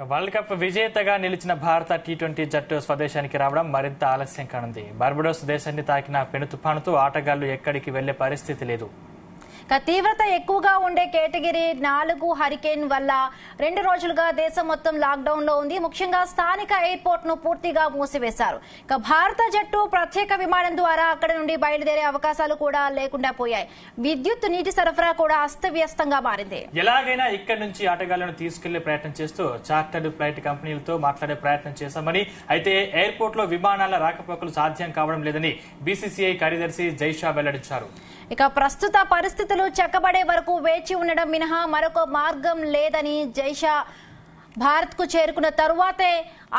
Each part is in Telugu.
వరల్డ్ కప్ విజేతగా నిలిచిన భారత టీ20 జట్టు స్వదేశానికి రావడం మరింత ఆలస్యం కానుంది. బార్బడోస్ దేశాన్ని తాకిన పెను తుఫానుతో ఆటగాళ్లు ఎక్కడికి వెళ్లే పరిస్థితి లేదు. తీవ్రత ఎక్కువగా ఉండే కేటగిరీ 4 హరికేన్ వల్ల 2 రోజులుగా దేశం మొత్తం లాక్డౌన్ లో ఉంది. ముఖ్యంగా స్థానిక ఎయిర్పోర్ట్ ను పూర్తిగా మూసివేశారు. భారత జట్టు ప్రత్యేక విమానం ద్వారా అక్కడి నుండి బయలుదేరే అవకాశాలు కూడా లేకుండా పోయాయి. విద్యుత్, నీటి సరఫరా కూడా అస్తవ్యస్తంగా మారింది. ఎలాగైనా ఇక్కడి నుంచి ఆటగాళ్లను తీసుకెళ్లే ప్రయత్నం చేస్తూ చార్టర్డ్ ఫ్లైట్ కంపెనీలతో మాట్లాడే ప్రయత్నం చేశామని, అయితే ఎయిర్పోర్ట్ లో విమానాల రాకపోకలు సాధ్యం కావడం లేదని బీసీసీఐ కార్యదర్శి జైషా వెల్లడించారు. ప్రస్తుత పరిస్థితులు చక్కబడే వరకు వేచి ఉండడం మినహా మరొక మార్గం లేదని జైషా భారత్ కు చేరుకున్న తరువాతే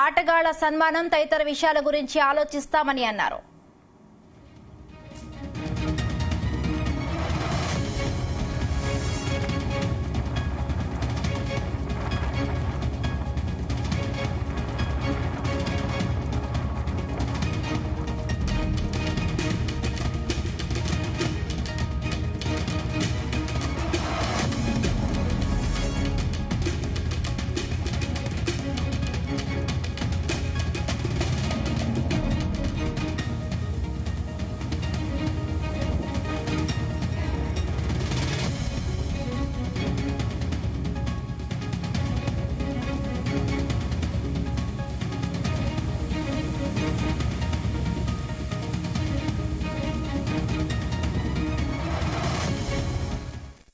ఆటగాళ్ల సన్మానం తదితర విషయాల గురించి ఆలోచిస్తామని అన్నారు.